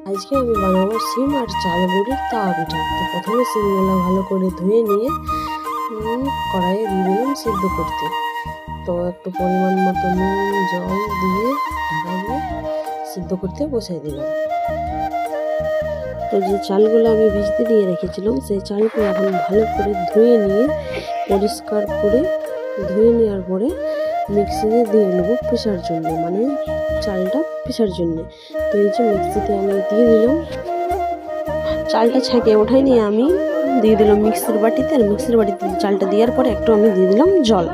আজকে আমি বানাবো সিম আর চাল গুঁড়ির তাওয়া পিঠা। তো প্রথমে সিমগুলো ভালো করে ধুয়ে নিয়ে কড়াইয়ে দিয়ে দিলাম সিদ্ধ করতে। তো একটু পরিমাণ মতো নুন জল দিয়ে ঢাকা দিয়ে সিদ্ধ করতে বসাই দিলাম। তো যে চালগুলো আমি ভিজতে দিয়ে রেখেছিলাম সেই চালগুলো এখন ভালো করে ধুয়ে নিয়ে পরিষ্কার করে ধুয়ে নেওয়ার পরে মিক্সিতে দিয়ে নেবো পেষার জন্য, মানে চালটা পেষার জন্য। তো এই যে মিক্সিতে আমি দিয়ে দিলাম, চালটা ছাঁকিয়ে ওঠাই নিয়ে আমি দিয়ে দিলাম মিক্সির বাটিতে, আর মিক্সির বাটিতে চালটা দেওয়ার পরে একটু আমি দিয়ে দিলাম জল।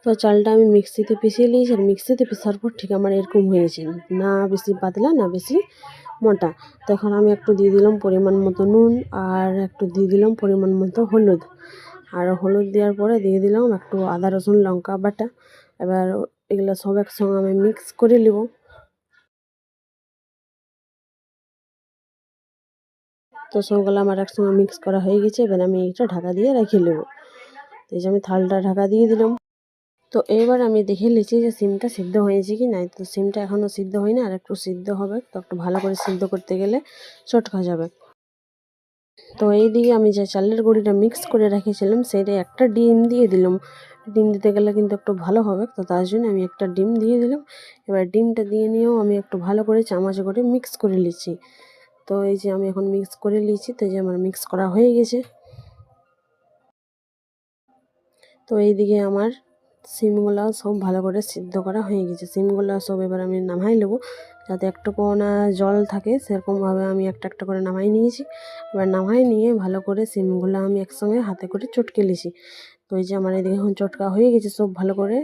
তো চালটা আমি মিক্সিতে পিষিয়ে নিয়েছি, আর মিক্সিতে পিষার পর ঠিক আমার এরকম হয়েছে, না বেশি পাতলা না বেশি মোটা। তখন আমি একটু দিয়ে দিলাম পরিমাণ মতো নুন, আর একটু দিয়ে দিলাম পরিমাণ মতো হলুদ। আর হলুদ দেওয়ার পরে দিয়ে দিলাম একটু আদা রসুন লঙ্কা বাটা। এবার এগুলো সব একসঙ্গে আমি মিক্স করে নেব। তো সবগুলো আমার একসঙ্গে মিক্স করা হয়ে গেছে। এবার আমি এটা ঢাকা দিয়ে রেখে নেবো। তো এই যে আমি থালটা ঢাকা দিয়ে দিলাম। তো এবার আমি দেখে নিচ্ছি যে সিমটা সিদ্ধ হয়েছে কি নাই। তো সিমটা এখনও সিদ্ধ হয়নি, আর একটু সিদ্ধ হবে। তো একটু ভালো করে সিদ্ধ করতে গেলে চটকা যাবে। তো এইদিকে আমি যে চালের গুঁড়িটা মিক্স করে রেখেছিলাম সেটা একটা ডিম দিয়ে দিলাম। ডিম দিতে গেলে কিন্তু একটু ভালো হবে, তো তার জন্য আমি একটা ডিম দিয়ে দিলাম। এবার ডিমটা দিয়ে নিয়েও আমি একটু ভালো করে চামচ করে মিক্স করে নিচ্ছি। তো এই যে আমি এখন মিক্স করে নিয়েছি। তো এই যে আমার মিক্স করা হয়ে গেছে। তো এইদিকে আমার সিমগুলো সব ভালো করে সিদ্ধ করা হয়ে গেছে। সিমগুলো সব এবার আমি নামাই নেবো, যাতে একটুকু না জল থাকে সেরকমভাবে আমি একটা একটা করে নামাই নিয়েছি। এবার নামাই নিয়ে ভালো করে সিমগুলো আমি একসঙ্গে হাতে করে চটকে নিয়েছি। তো এই যে আমার এদিকে এখন চটকা হয়ে গেছে, সব ভালো করে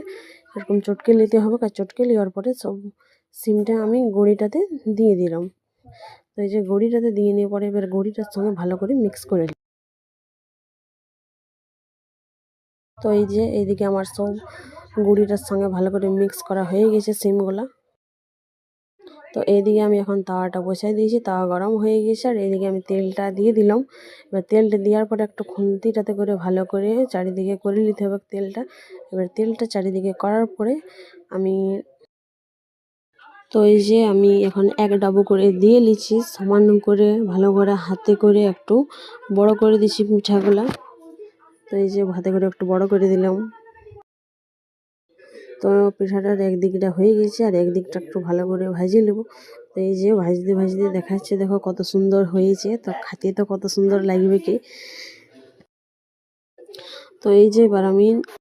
এরকম চটকে নিতে হবে। আর চটকে নেওয়ার পরে সব সিমটা আমি গুঁড়িটাতে দিয়ে দিলাম। তো এই যে গুঁড়িটাতে দিয়ে নেওয়ার পরে এবার গুঁড়িটার সঙ্গে ভালো করে মিক্স করে। তো এই যে এইদিকে আমার সব গুঁড়িটার সঙ্গে ভালো করে মিক্স করা হয়ে গেছে সিমগুলা। তো এইদিকে আমি এখন তাওয়াটা বসাই দিয়েছি, তাওয়া গরম হয়ে গেছে। আর এইদিকে আমি তেলটা দিয়ে দিলাম। এবার তেলটা দেওয়ার পরে একটু খুন্তিটাতে করে ভালো করে চারিদিকে করে নিতে হবে তেলটা। এবার তেলটা চারিদিকে করার পরে আমি তো এই যে আমি এখন এক ডাবু করে দিয়ে নিচ্ছি, সামান্য করে ভালো করে হাতে করে একটু বড় করে দিচ্ছি পিঠাগুলা। তো এই যে হাতে করে একটু বড় করে দিলাম। তো পিঠাটার একদিকটা হয়ে গেছে, আর একদিকটা একটু ভালো করে ভাজিয়ে নেবো। তো এই যে ভাজতে ভাজতে দেখাচ্ছে, দেখো কত সুন্দর হয়েছে। তো খাতে তো কত সুন্দর লাগবে কি। তো এই যে এবার আমি